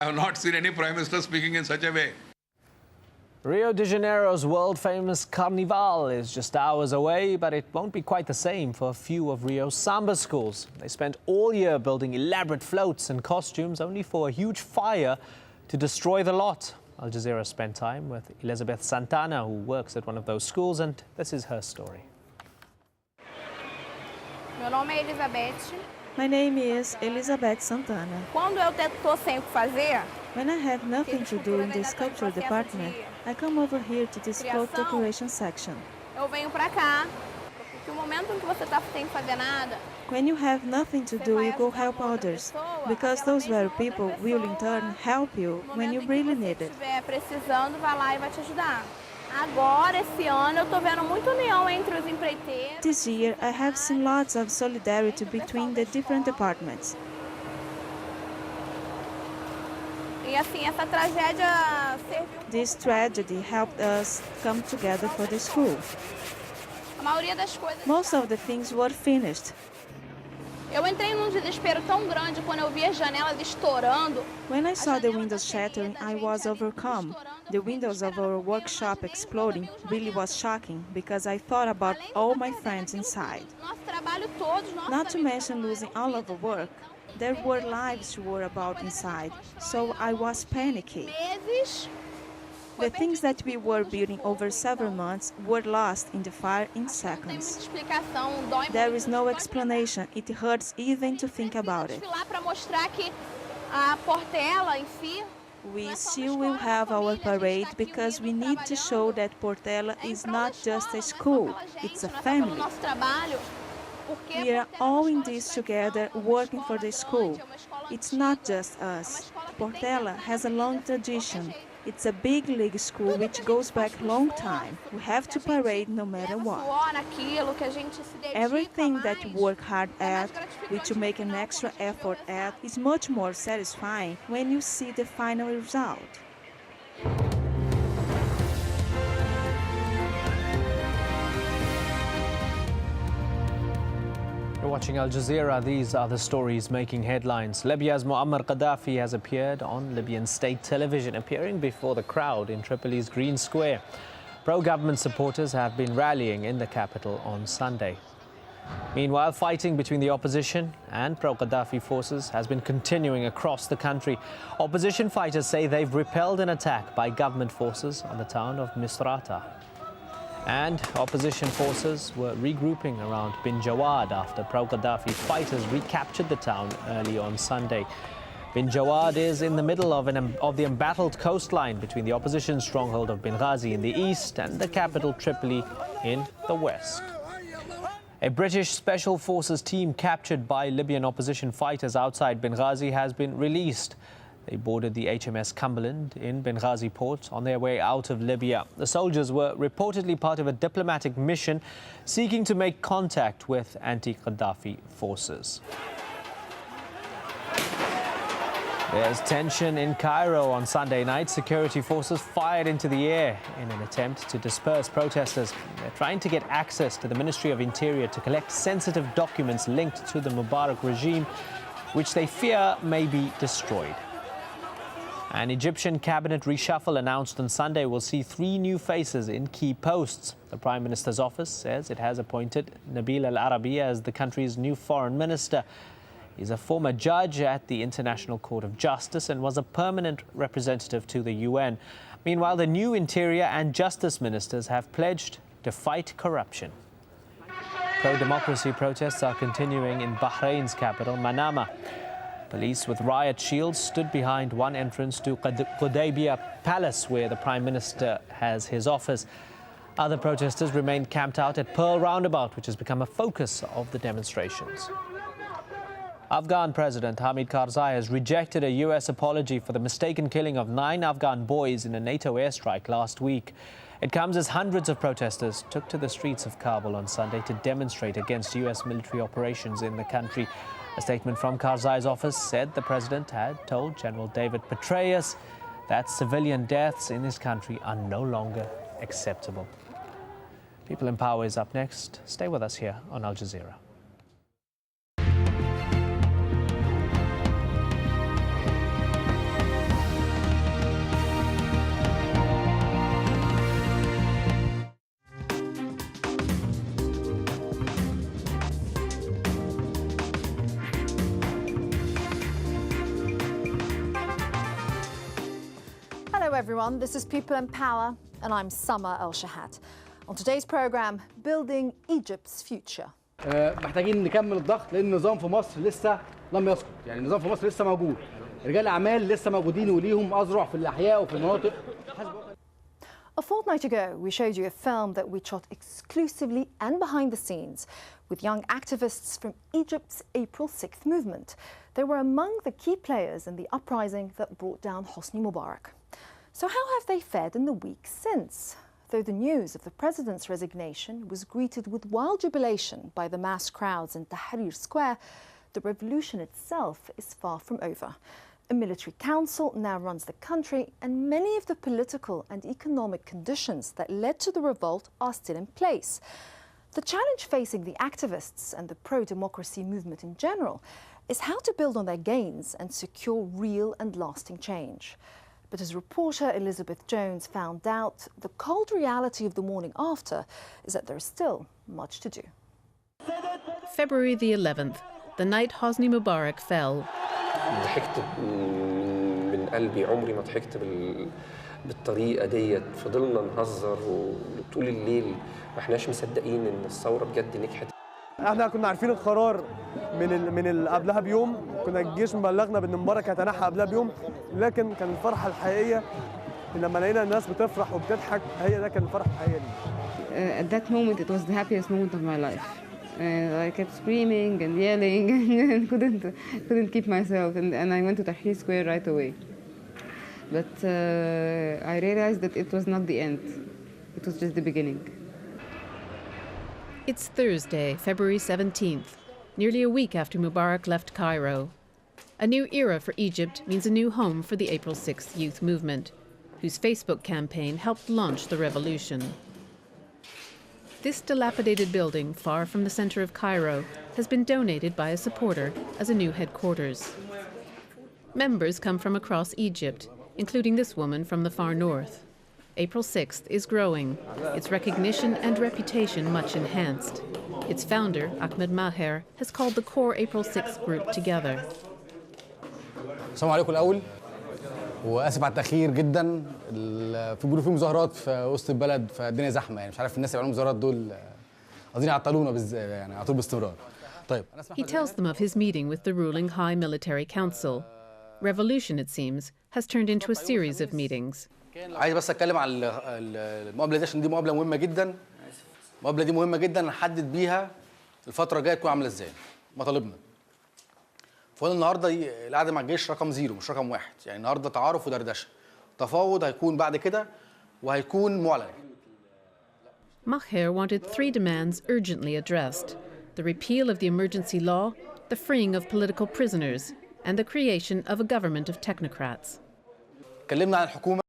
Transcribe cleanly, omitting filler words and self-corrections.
I have not seen any Prime Minister speaking in such a way. Rio de Janeiro's world-famous Carnival is just hours away, but it won't be quite the same for a few of Rio's samba schools. They spent all year building elaborate floats and costumes, only for a huge fire to destroy the lot. Al Jazeera spent time with Elizabeth Santana, who works at one of those schools, and this is her story. Meu nome é Elizabeth. My name is Elizabeth Santana. Quando eu estou sem o que fazer, When I have nothing to do in the sculpture department, I come over here to this float decoration section. eu venho para cá. Porque o momento em que você está sem fazer nada, When you have nothing to do, you go help others, because those very people will in turn help you when you really need it. se estiver precisando, vai lá e vai te ajudar. Agora, esse ano, eu estou vendo muito união entre os empreiteiros. This year, I have seen lots of solidarity between the different departments. E assim, essa tragédia serviu. This tragedy helped us come together for the school. A maioria das coisas. Most of the things were finished. Eu entrei num desespero tão grande quando eu vi as janelas estourando. When I saw the windows shattering, I was overcome. The windows of our workshop exploding really was shocking because I thought about all my friends inside. Nosso trabalho todos, nossa Not to vida. mention losing all of the work. There were lives to worry about inside, so I was panicky. Meses. The things that we were building over several months were lost in the fire in Não tem seconds. muita explicação, dói There muito, is no dói explanation. It hurts even to think about it. desfilar para mostrar que a Portela em si. We still will have our parade because we need to show that Portela is not just a school, it's a family. Nosso trabalho, porque We are all in this together working for the school. It's not just us. Portela has a long tradition. It's a big league school which goes back a long time. We have to parade no matter what. suor naquilo que a gente se dedica Everything that you mais. work hard at, which you make an extra effort at, is much more satisfying when you see the final result. You're watching Al Jazeera. These are the stories making headlines. Libya's Muammar Gaddafi has appeared on Libyan state television, appearing before the crowd in Tripoli's Green Square. Pro-government supporters have been rallying in the capital on Sunday. Meanwhile, fighting between the opposition and pro-Gaddafi forces has been continuing across the country. Opposition fighters say they've repelled an attack by government forces on the town of Misrata. And opposition forces were regrouping around Bin Jawad after pro-Gaddafi fighters recaptured the town early on Sunday. Bin Jawad is in the middle of the embattled coastline between the opposition stronghold of Benghazi in the east and the capital Tripoli in the west. A British Special Forces team captured by Libyan opposition fighters outside Benghazi has been released. They boarded the HMS Cumberland in Benghazi port on their way out of Libya. The soldiers were reportedly part of a diplomatic mission seeking to make contact with anti-Gaddafi forces. There's tension in Cairo on Sunday night. Security forces fired into the air in an attempt to disperse protesters. They're trying to get access to the Ministry of Interior to collect sensitive documents linked to the Mubarak regime, which they fear may be destroyed. An Egyptian cabinet reshuffle announced on Sunday will see 3 new faces in key posts. The Prime Minister's office says it has appointed Nabil Al-Arabi as the country's new foreign minister. He's a former judge at the International Court of Justice and was a permanent representative to the UN. Meanwhile, the new Interior and Justice ministers have pledged to fight corruption. Pro-democracy protests are continuing in Bahrain's capital, Manama. Police with riot shields stood behind one entrance to Qudaybiya Palace, where the Prime Minister has his office. Other protesters remained camped out at Pearl Roundabout, which has become a focus of the demonstrations. Afghan President Hamid Karzai has rejected a U.S. apology for the mistaken killing of 9 Afghan boys in a NATO airstrike last week. It comes as hundreds of protesters took to the streets of Kabul on Sunday to demonstrate against U.S. military operations in the country. A statement from Karzai's office said the president had told General David Petraeus that civilian deaths in his country are no longer acceptable. People in Power is up next. Stay with us here on Al Jazeera. Hello everyone, this is People in Power and I'm Summer El-Shahat. On today's program, building Egypt's future. محتاجين نكمل الضغط لأن النظام في مصر لسه لم يسقط، يعني النظام في مصر لسه موجود. رجال أعمال لسه موجودين وليهم أذرع في الأحياء وفي المناطق. A fortnight ago, we showed you a film that we shot exclusively and behind the scenes with young activists from Egypt's April 6th movement. They were among the key players in the uprising that brought down Hosni Mubarak. So how have they fared in the weeks since? Though the news of the president's resignation was greeted with wild jubilation by the mass crowds in Tahrir Square, the revolution itself is far from over. A military council now runs the country, and many of the political and economic conditions that led to the revolt are still in place. The challenge facing the activists and the pro-democracy movement in general is how to build on their gains and secure real and lasting change. But as reporter Elizabeth Jones found out, the cold reality of the morning after is that there is still much to do. February the 11th, the night Hosni Mubarak fell. ضحكت من قلبي، عمري ما ضحكت بالطريقة ديت. فضلنا نهزر وطول الليل ما احناش مصدقين ان الثورة بجد نجحت. احنا كنا عارفين القرار من قبلها بيوم، كنا الجيش مبلغنا بان مبارك هيتنحى قبلها بيوم، لكن كان الفرحة الحقيقية لما لقينا الناس بتفرح وبتضحك، هي ده كان الفرحة الحقيقية دي. At that moment it was the happiest moment of my life. I kept screaming and yelling and couldn't keep myself, and I went to Tahrir Square right away. But I realized that it was not the end. It was just the beginning. It's Thursday, February 17th, nearly a week after Mubarak left Cairo. A new era for Egypt means a new home for the April 6th youth movement, whose Facebook campaign helped launch the revolution. This dilapidated building, far from the center of Cairo, has been donated by a supporter as a new headquarters. Members come from across Egypt, including this woman from the far north. April 6th is growing, its recognition and reputation much enhanced. Its founder, Ahmed Maher, has called the core April 6th group together. السلام عليكم الأول، وآسف على التأخير جدا. بيقولوا في مظاهرات في وسط البلد فالدنيا زحمة، يعني مش عارف الناس اللي بيعملوا مظاهرات دول قاصدين يعطلونا يعني على طول باستمرار. طيب. He tells them of his meeting with the ruling High Military Council. Revolution, it seems, has turned into a series of meetings. عايز بس اتكلم على المقابله دي عشان دي مقابله مهمه جدا. المقابله دي مهمه جدا نحدد بيها الفتره الجايه تكون عامله ازاي، مطالبنا. فقلنا النهارده القعده مع الجيش رقم 0 مش رقم 1، يعني النهارده تعارف ودردشه. تفاوض هيكون بعد كده وهيكون معلن. Maher wanted 3 demands urgently addressed: the repeal of the emergency law, the freeing of political prisoners, and the creation of a government of technocrats. اتكلمنا عن الحكومه